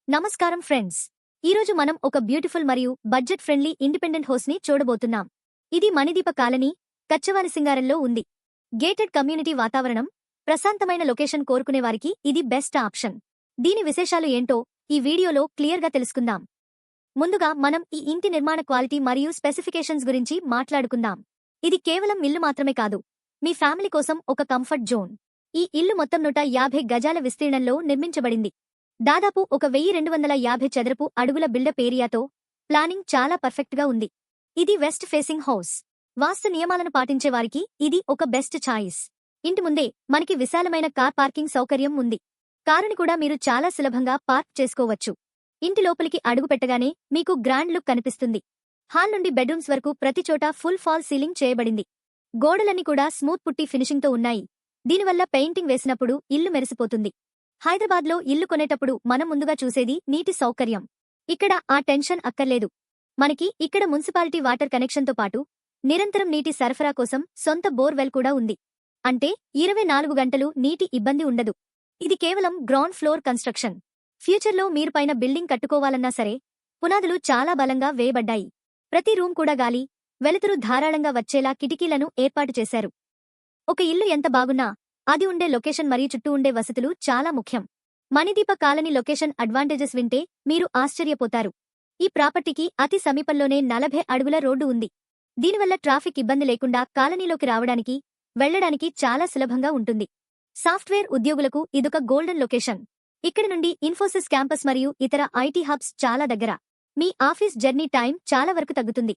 నమస్కారం ఫ్రెండ్స్. ఈరోజు మనం ఒక బ్యూటిఫుల్ మరియు బడ్జెట్ ఫ్రెండ్లీ ఇండిపెండెంట్ హౌస్ ని చూడబోతున్నాం. ఇది మణిదీప కాలనీ, కచ్చవానిసింగారంలో ఉంది. గేటెడ్ కమ్యూనిటీ వాతావరణం, ప్రశాంతమైన లొకేషన్ కోరుకునే వారికి ఇది బెస్ట్ ఆప్షన్. దీని విశేషాలు ఏంటో ఈ వీడియోలో క్లియర్గా తెలుసుకుందాం. ముందుగా మనం ఈ ఇంటి నిర్మాణ క్వాలిటీ మరియు స్పెసిఫికేషన్స్ గురించి మాట్లాడుకుందాం. ఇది కేవలం ఇల్లు మాత్రమే కాదు, మీ ఫ్యామిలీ కోసం ఒక కంఫర్ట్ జోన్. ఈ ఇల్లు మొత్తం 150 గజాల విస్తీర్ణంలో నిర్మించబడింది. దాదాపు 1250 చదరపు అడుగుల బిల్డప్ ఏరియాతో ప్లానింగ్ చాలా పర్ఫెక్ట్గా ఉంది. ఇది వెస్ట్ ఫేసింగ్ హౌస్. వాస్తు నియమాలను పాటించే వారికి ఇది ఒక బెస్ట్ ఛాయిస్. ఇంటి ముందే మనకి విశాలమైన కార్ పార్కింగ్ సౌకర్యం ఉంది. కారుని కూడా మీరు చాలా సులభంగా పార్క్ చేసుకోవచ్చు. ఇంటి లోపలికి అడుగు పెట్టగానే మీకు గ్రాండ్ లుక్ కనిపిస్తుంది. హాల్ నుండి బెడ్రూమ్స్ వరకు ప్రతి చోట ఫుల్ ఫాల్ సీలింగ్ చేయబడింది. గోడలన్నీ కూడా స్మూత్ పుట్టి ఫినిషింగ్తో ఉన్నాయి. దీనివల్ల పెయింటింగ్ వేసినప్పుడు ఇల్లు మెరిసిపోతుంది. హైదరాబాద్లో ఇల్లు కొనేటప్పుడు మనం ముందుగా చూసేది నీటి సౌకర్యం. ఇక్కడ ఆ టెన్షన్ అక్కర్లేదు. మనకి ఇక్కడ మున్సిపాలిటీ వాటర్ కనెక్షన్తో పాటు నిరంతరం నీటి సరఫరా కోసం సొంత బోర్వెల్ కూడా ఉంది. అంటే 24 గంటలు నీటి ఇబ్బంది ఉండదు. ఇది కేవలం గ్రౌండ్ ఫ్లోర్ కన్స్ట్రక్షన్. ఫ్యూచర్లో మీరు పైన బిల్డింగ్ కట్టుకోవాలన్నా సరే పునాదులు చాలా బలంగా వేయబడ్డాయి. ప్రతి రూమ్ కూడా గాలి, వెలుతురు ధారాళంగా వచ్చేలా కిటికీలను ఏర్పాటు చేశారు. ఒక ఇల్లు ఎంత బాగున్నా అది ఉండే లొకేషన్ మరియు చుట్టూ ఉండే వసతులు చాలా ముఖ్యం. మణిదీప కాలనీ లొకేషన్ అడ్వాంటేజెస్ వింటే మీరు ఆశ్చర్యపోతారు. ఈ ప్రాపర్టీకి అతి సమీపంలోనే 40 అడుగుల రోడ్డు ఉంది. దీనివల్ల ట్రాఫిక్ ఇబ్బంది లేకుండా కాలనీలోకి రావడానికి, వెళ్లడానికి చాలా సులభంగా ఉంటుంది. సాఫ్ట్వేర్ ఉద్యోగులకు ఇదొక గోల్డెన్ లొకేషన్. ఇక్కడి నుండి ఇన్ఫోసిస్ క్యాంపస్ మరియు ఇతర ఐటీ హబ్స్ చాలా దగ్గర. మీ ఆఫీస్ జర్నీ టైం చాలా వరకు తగ్గుతుంది.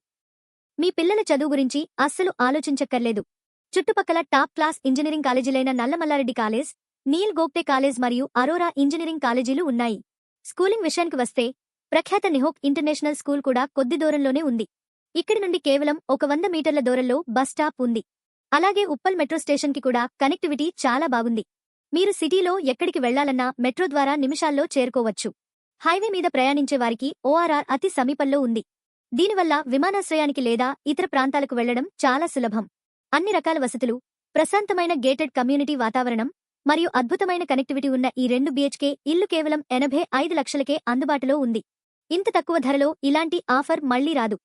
మీ పిల్లల చదువు గురించి అస్సలు ఆలోచించక్కర్లేదు. చుట్టుపక్కల టాప్ క్లాస్ ఇంజనీరింగ్ కాలేజీలైన నల్లమల్లారెడ్డి కాలేజ్, నీల్ గోప్తే కాలేజ్ మరియు అరోరా ఇంజనీరింగ్ కాలేజీలు ఉన్నాయి. స్కూలింగ్ విషయానికి వస్తే ప్రఖ్యాత నిహోక్ ఇంటర్నేషనల్ స్కూల్ కూడా కొద్ది దూరంలోనే ఉంది. ఇక్కడి నుండి కేవలం 100 మీటర్ల దూరంలో బస్ స్టాప్ ఉంది. అలాగే ఉప్పల్ మెట్రో స్టేషన్కి కూడా కనెక్టివిటీ చాలా బాగుంది. మీరు సిటీలో ఎక్కడికి వెళ్లాలన్నా మెట్రో ద్వారా నిమిషాల్లో చేరుకోవచ్చు. హైవే మీద ప్రయాణించే వారికి ఓఆర్ఆర్ అతి సమీపంలో ఉంది. దీనివల్ల విమానాశ్రయానికి లేదా ఇతర ప్రాంతాలకు వెళ్లడం చాలా సులభం. అన్ని రకాల వసతులు, ప్రశాంతమైన గేటెడ్ కమ్యూనిటీ వాతావరణం మరియు అద్భుతమైన కనెక్టివిటీ ఉన్న ఈ 2 BHK ఇల్లు కేవలం 85 లక్షలకే అందుబాటులో ఉంది. ఇంత తక్కువ ధరలో ఇలాంటి ఆఫర్ మళ్లీ రాదు.